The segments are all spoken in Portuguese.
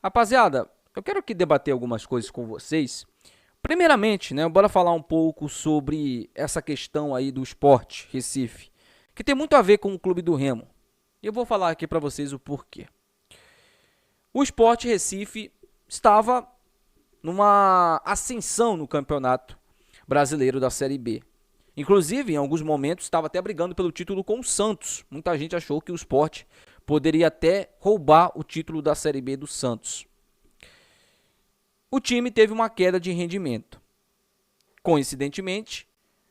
Rapaziada, eu quero aqui debater algumas coisas com vocês. Primeiramente, né, bora falar um pouco sobre essa questão aí do Sport Recife, que tem muito a ver com o Clube do Remo. E eu vou falar aqui para vocês o porquê. O Sport Recife estava numa ascensão no Campeonato Brasileiro da Série B. Inclusive, em alguns momentos, estava até brigando pelo título com o Santos. Muita gente achou que o Sport poderia até roubar o título da Série B do Santos. O time teve uma queda de rendimento. Coincidentemente,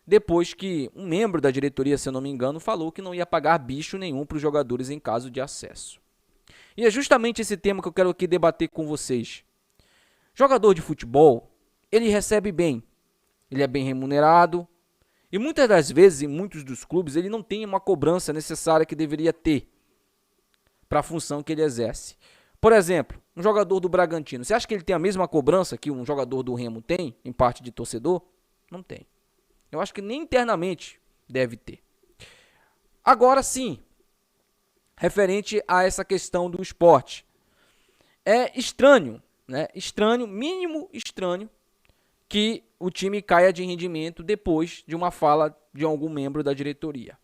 depois que um membro da diretoria, se eu não me engano, falou que não ia pagar bicho nenhum para os jogadores em caso de acesso. E é justamente esse tema que eu quero aqui debater com vocês. Jogador de futebol, ele recebe bem, ele é bem remunerado e muitas das vezes, em muitos dos clubes, ele não tem uma cobrança necessária que deveria ter para a função que ele exerce. Por exemplo, um jogador do Bragantino, você acha que ele tem a mesma cobrança que um jogador do Remo tem, em parte de torcedor? Não tem. Eu acho que nem internamente deve ter. Agora sim, referente a essa questão do esporte. É estranho, né? Estranho, mínimo estranho, que o time caia de rendimento depois de uma fala de algum membro da diretoria.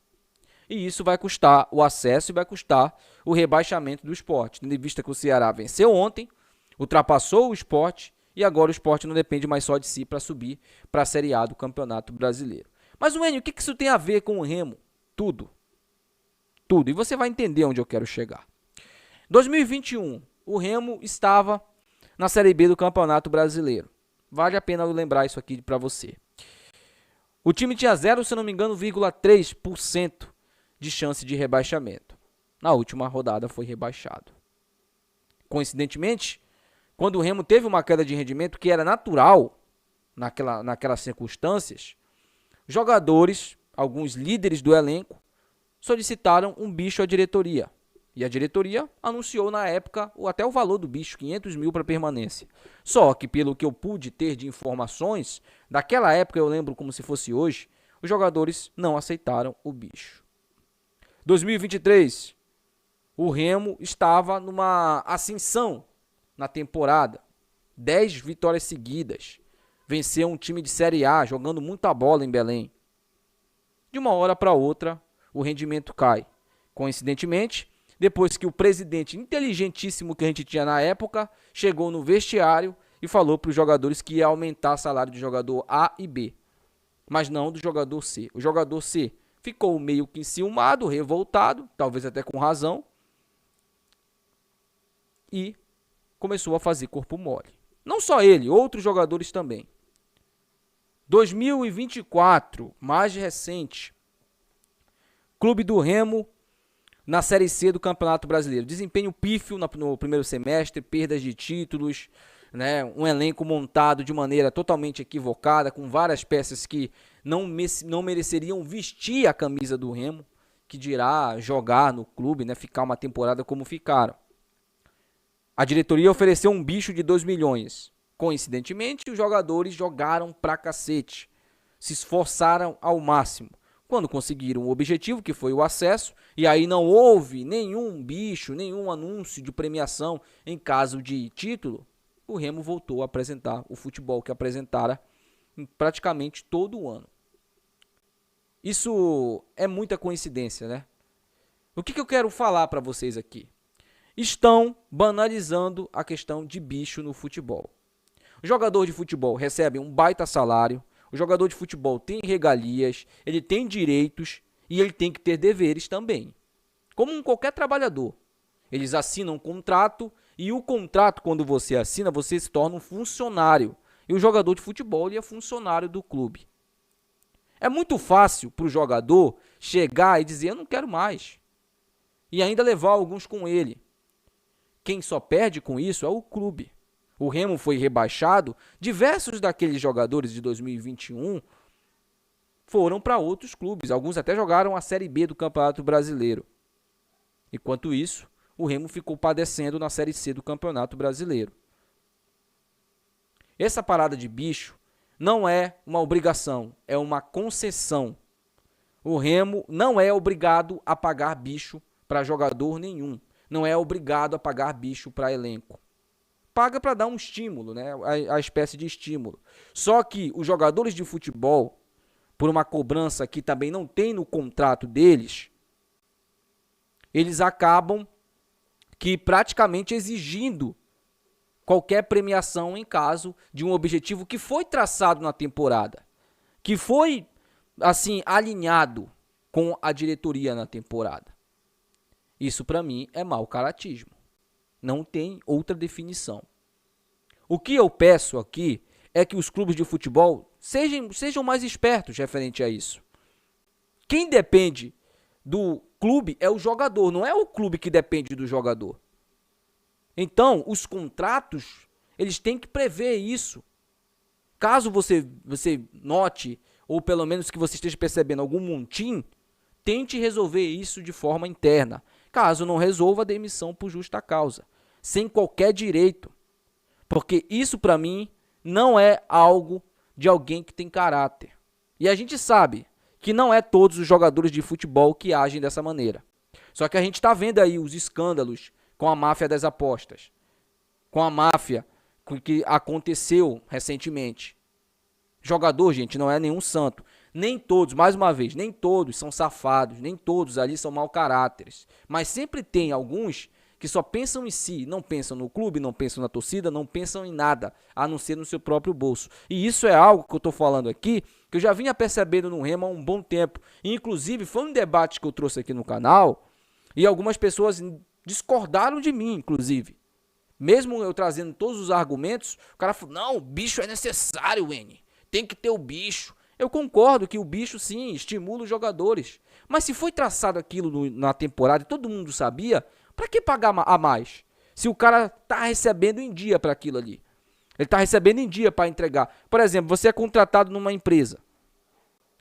E isso vai custar o acesso e vai custar o rebaixamento do Sport. Tendo em vista que o Ceará venceu ontem, ultrapassou o Sport e agora o Sport não depende mais só de si para subir para a Série A do Campeonato Brasileiro. Mas, Wênio, o que isso tem a ver com o Remo? Tudo. Tudo. E você vai entender onde eu quero chegar. 2021, o Remo estava na Série B do Campeonato Brasileiro. Vale a pena eu lembrar isso aqui para você. O time tinha 0, se não me engano, 0,3% de chance de rebaixamento. Na última rodada foi rebaixado. Coincidentemente, quando o Remo teve uma queda de rendimento que era natural naquelas circunstâncias, jogadores, alguns líderes do elenco, solicitaram um bicho à diretoria. E a diretoria anunciou na época até o valor do bicho, 500 mil para permanência. Só que pelo que eu pude ter de informações, daquela época eu lembro como se fosse hoje, os jogadores não aceitaram o bicho. 2023, o Remo estava numa ascensão na temporada. 10 vitórias seguidas. Venceu um time de Série A, jogando muita bola em Belém. De uma hora para outra, o rendimento cai. Coincidentemente, depois que o presidente inteligentíssimo que a gente tinha na época chegou no vestiário e falou para os jogadores que ia aumentar o salário do jogador A e B, mas não do jogador C. O jogador C ficou meio que enciumado, revoltado, talvez até com razão, e começou a fazer corpo mole. Não só ele, outros jogadores também. 2024, mais recente, Clube do Remo na Série C do Campeonato Brasileiro. Desempenho pífio no primeiro semestre, perdas de títulos, né? Um elenco montado de maneira totalmente equivocada, com várias peças que não mereceriam vestir a camisa do Remo, que dirá jogar no clube, né? Ficar uma temporada como ficaram. A diretoria ofereceu um bicho de 2 milhões. Coincidentemente, os jogadores jogaram pra cacete. Se esforçaram ao máximo. Quando conseguiram o objetivo, que foi o acesso, e aí não houve nenhum bicho, nenhum anúncio de premiação em caso de título, o Remo voltou a apresentar o futebol que apresentara em praticamente todo o ano. Isso é muita coincidência, né? O que eu quero falar para vocês aqui? Estão banalizando a questão de bicho no futebol. O jogador de futebol recebe um baita salário, o jogador de futebol tem regalias, ele tem direitos e ele tem que ter deveres também. Como qualquer trabalhador. Eles assinam um contrato e o contrato, quando você assina, você se torna um funcionário. E o jogador de futebol ele é funcionário do clube. É muito fácil para o jogador chegar e dizer, eu não quero mais. E ainda levar alguns com ele. Quem só perde com isso é o clube. O Remo foi rebaixado, diversos daqueles jogadores de 2021 foram para outros clubes. Alguns até jogaram a Série B do Campeonato Brasileiro. Enquanto isso, o Remo ficou padecendo na Série C do Campeonato Brasileiro. Essa parada de bicho não é uma obrigação, é uma concessão. O Remo não é obrigado a pagar bicho para jogador nenhum. Não é obrigado a pagar bicho para elenco. paga para dar um estímulo, né? A espécie de estímulo. Só que os jogadores de futebol, por uma cobrança que também não tem no contrato deles, eles acabam que praticamente exigindo qualquer premiação em caso de um objetivo que foi traçado na temporada, que foi assim alinhado com a diretoria na temporada. Isso para mim é mau caratismo. Não tem outra definição. O que eu peço aqui é que os clubes de futebol sejam mais espertos referente a isso. Quem depende do clube é o jogador, não é o clube que depende do jogador. Então, os contratos, eles têm que prever isso. Caso você note, ou pelo menos que você esteja percebendo algum montim, tente resolver isso de forma interna. Caso não resolva, demissão por justa causa, sem qualquer direito. Porque isso, para mim, não é algo de alguém que tem caráter. E a gente sabe que não é todos os jogadores de futebol que agem dessa maneira. Só que a gente está vendo aí os escândalos com a máfia das apostas, com a máfia que aconteceu recentemente. Jogador, gente, não é nenhum santo. Nem todos, mais uma vez, nem todos são safados, nem todos ali são mau caráteres. Mas sempre tem alguns que só pensam em si, não pensam no clube, não pensam na torcida, não pensam em nada, a não ser no seu próprio bolso. E isso é algo que eu estou falando aqui, que eu já vinha percebendo no Remo há um bom tempo. E, inclusive, foi um debate que eu trouxe aqui no canal, e algumas pessoas discordaram de mim, inclusive. Mesmo eu trazendo todos os argumentos, o cara falou, não, o bicho é necessário, N. Tem que ter o bicho. Eu concordo que o bicho, sim, estimula os jogadores. Mas se foi traçado aquilo na temporada e todo mundo sabia, para que pagar a mais? Se o cara tá recebendo em dia para aquilo ali. Ele tá recebendo em dia para entregar. Por exemplo, você é contratado numa empresa.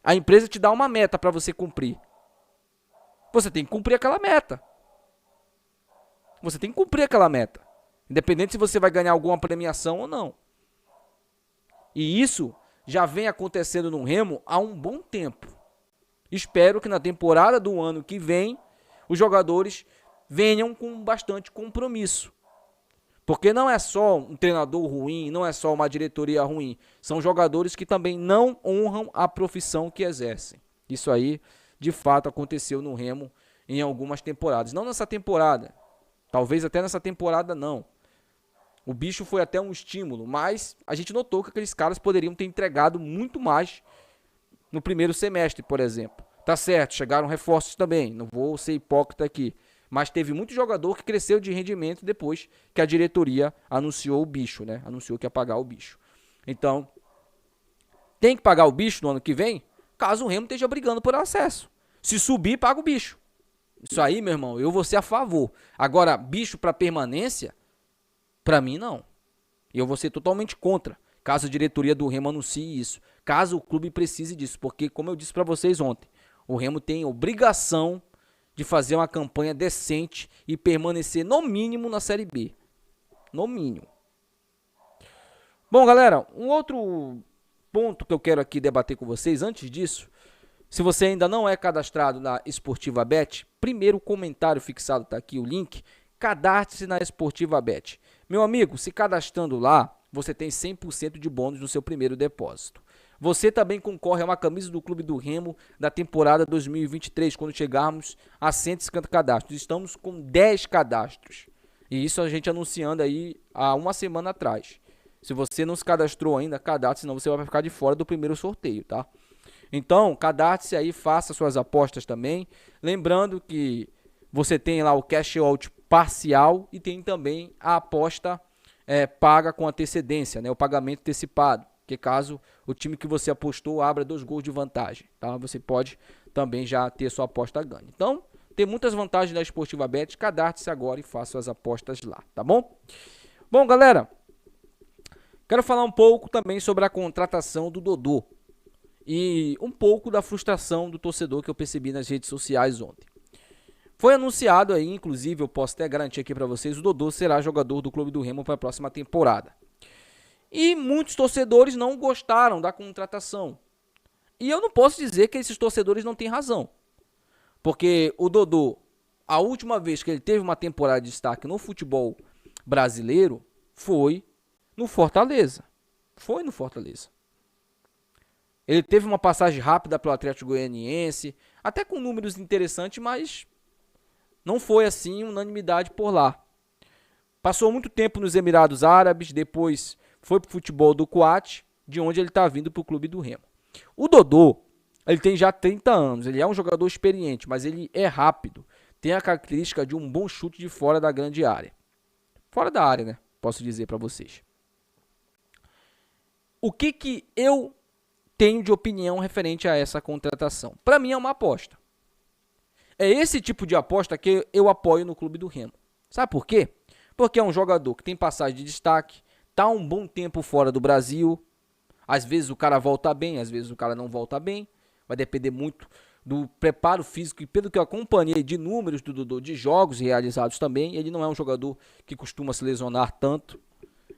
A empresa te dá uma meta para você cumprir. Você tem que cumprir aquela meta. Você tem que cumprir aquela meta. Independente se você vai ganhar alguma premiação ou não. E isso já vem acontecendo no Remo há um bom tempo. Espero que na temporada do ano que vem, os jogadores venham com bastante compromisso. Porque não é só um treinador ruim, não é só uma diretoria ruim. São jogadores que também não honram a profissão que exercem. Isso aí, de fato, aconteceu no Remo em algumas temporadas. Não nessa temporada. Talvez até nessa temporada não. O bicho foi até um estímulo, mas a gente notou que aqueles caras poderiam ter entregado muito mais no primeiro semestre, por exemplo. Tá certo, chegaram reforços também, não vou ser hipócrita aqui. Mas teve muito jogador que cresceu de rendimento depois que a diretoria anunciou o bicho, né? Anunciou que ia pagar o bicho. Então, tem que pagar o bicho no ano que vem, caso o Remo esteja brigando por acesso. Se subir, paga o bicho. Isso aí, meu irmão, eu vou ser a favor. Agora, bicho para permanência, para mim não. E eu vou ser totalmente contra, caso a diretoria do Remo anuncie isso. Caso o clube precise disso, porque, como eu disse para vocês ontem, o Remo tem obrigação de fazer uma campanha decente e permanecer no mínimo na Série B. No mínimo. Bom, galera, um outro ponto que eu quero aqui debater com vocês, antes disso, se você ainda não é cadastrado na Esportiva Bet, primeiro comentário fixado, tá aqui o link, cadastre-se na Esportiva Bet. Meu amigo, se cadastrando lá, você tem 100% de bônus no seu primeiro depósito. Você também concorre a uma camisa do Clube do Remo da temporada 2023, quando chegarmos a 150 cadastros. Estamos com 10 cadastros. E isso a gente anunciando aí há uma semana atrás. Se você não se cadastrou ainda, cadastre, senão você vai ficar de fora do primeiro sorteio, tá? Então, cadastre-se aí, faça suas apostas também. Lembrando que você tem lá o cash out parcial e tem também a aposta paga com antecedência, né? O pagamento antecipado. Que caso o time que você apostou abra 2 gols de vantagem, tá? Você pode também já ter sua aposta ganha. Então, tem muitas vantagens da Esportiva Bet. Cadastre-se agora e faça suas apostas lá, tá bom? Bom, galera, quero falar um pouco também sobre a contratação do Dodô e um pouco da frustração do torcedor que eu percebi nas redes sociais ontem. Foi anunciado aí, inclusive, eu posso até garantir aqui para vocês, o Dodô será jogador do Clube do Remo para a próxima temporada. E muitos torcedores não gostaram da contratação. E eu não posso dizer que esses torcedores não têm razão. Porque o Dodô, a última vez que ele teve uma temporada de destaque no futebol brasileiro, foi no Fortaleza. Foi no Fortaleza. Ele teve uma passagem rápida pelo Atlético Goianiense, até com números interessantes, mas não foi assim unanimidade por lá. Passou muito tempo nos Emirados Árabes, depois foi pro futebol do Kuwait, de onde ele está vindo pro clube do Remo. O Dodô, ele tem já 30 anos, ele é um jogador experiente, mas ele é rápido. Tem a característica de um bom chute de fora da grande área. Fora da área, né? Posso dizer para vocês. O que eu tenho de opinião referente a essa contratação? Para mim é uma aposta. É esse tipo de aposta que eu apoio no clube do Remo. Sabe por quê? Porque é um jogador que tem passagem de destaque, tá um bom tempo fora do Brasil. Às vezes o cara volta bem, às vezes o cara não volta bem. Vai depender muito do preparo físico e pelo que eu acompanhei de números do Dodô, de jogos realizados também. Ele não é um jogador que costuma se lesionar tanto.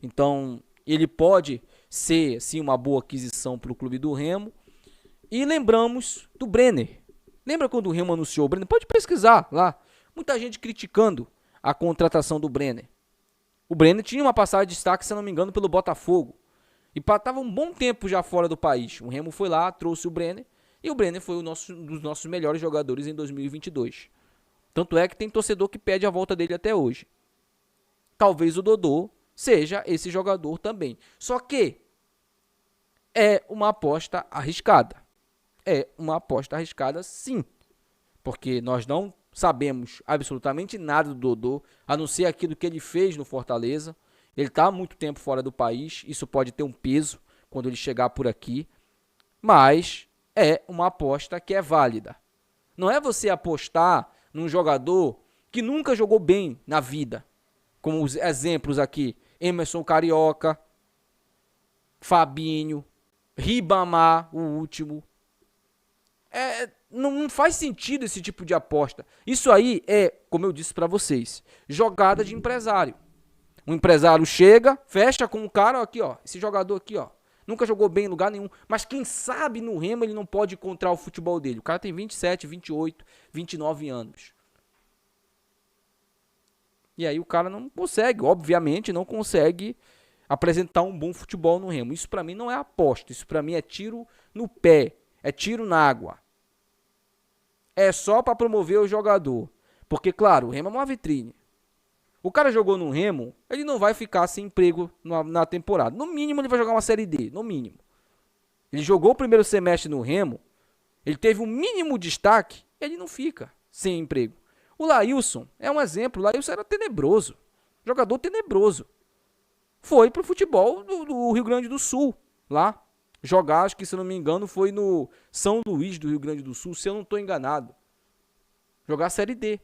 Então ele pode ser sim uma boa aquisição para o clube do Remo. E lembramos do Brenner. Lembra quando o Remo anunciou o Brenner? Pode pesquisar lá. Muita gente criticando a contratação do Brenner. O Brenner tinha uma passagem de destaque, se não me engano, pelo Botafogo. E estava um bom tempo já fora do país. O Remo foi lá, trouxe o Brenner. E o Brenner foi um dos nossos melhores jogadores em 2022. Tanto é que tem torcedor que pede a volta dele até hoje. Talvez o Dodô seja esse jogador também. Só que é uma aposta arriscada. É uma aposta arriscada, sim. Porque nós não sabemos absolutamente nada do Dodô, a não ser aquilo que ele fez no Fortaleza. Ele está há muito tempo fora do país. Isso pode ter um peso quando ele chegar por aqui. Mas é uma aposta que é válida. Não é você apostar num jogador que nunca jogou bem na vida. Como os exemplos aqui. Emerson Carioca, Fabinho, Ribamar, o último. Não faz sentido esse tipo de aposta. Isso aí é, como eu disse para vocês, jogada de empresário. O empresário chega, fecha com o cara, aqui ó, esse jogador aqui ó, nunca jogou bem em lugar nenhum, mas quem sabe no Remo ele não pode encontrar o futebol dele. O cara tem 27, 28, 29 anos. E aí o cara não consegue, obviamente não consegue apresentar um bom futebol no Remo. Isso pra mim não é aposta, isso pra mim é tiro no pé, é tiro na água. É só para promover o jogador. Porque, claro, o Remo é uma vitrine. O cara jogou no Remo, ele não vai ficar sem emprego na temporada. No mínimo, ele vai jogar uma Série D. No mínimo. Ele jogou o primeiro semestre no Remo, ele teve um mínimo destaque, ele não fica sem emprego. O Lailson é um exemplo. O Lailson era tenebroso. Jogador tenebroso. Foi pro futebol do Rio Grande do Sul, lá. Jogar, acho que se eu não me engano, foi no São Luís do Rio Grande do Sul, se eu não estou enganado. Jogar a Série D.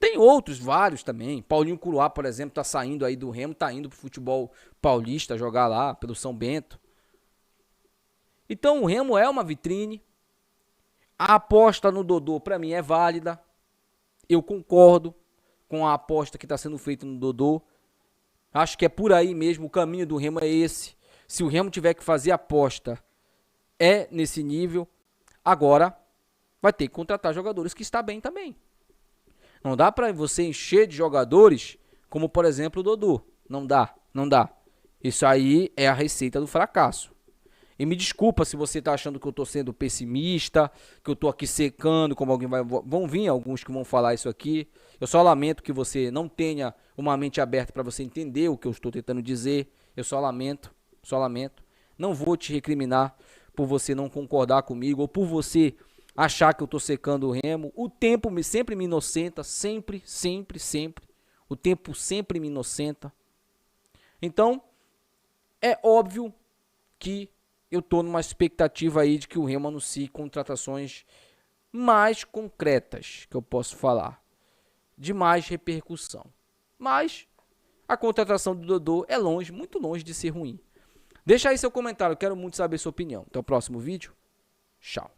Tem outros, vários também. Paulinho Curuá, por exemplo, está saindo aí do Remo, está indo pro futebol paulista jogar lá, pelo São Bento. Então o Remo é uma vitrine. A aposta no Dodô, para mim, é válida. Eu concordo com a aposta que está sendo feita no Dodô. Acho que é por aí mesmo, o caminho do Remo é esse. Se o Remo tiver que fazer aposta, é nesse nível. Agora, vai ter que contratar jogadores que está bem também. Não dá para você encher de jogadores, como por exemplo o Dodô. Não dá, não dá. Isso aí é a receita do fracasso. E me desculpa se você está achando que eu estou sendo pessimista, que eu estou aqui secando, como alguém vai... Vão vir alguns que vão falar isso aqui. Eu só lamento que você não tenha uma mente aberta para você entender o que eu estou tentando dizer. Eu só lamento, só lamento. Não vou te recriminar por você não concordar comigo ou por você achar que eu estou secando o Remo. O tempo sempre me inocenta, sempre, sempre, sempre. O tempo sempre me inocenta. Então, é óbvio que eu estou numa expectativa aí de que o Remo anuncie contratações mais concretas, que eu posso falar, de mais repercussão. Mas a contratação do Dodô é longe, muito longe de ser ruim. Deixa aí seu comentário, eu quero muito saber sua opinião. Até o próximo vídeo. Tchau.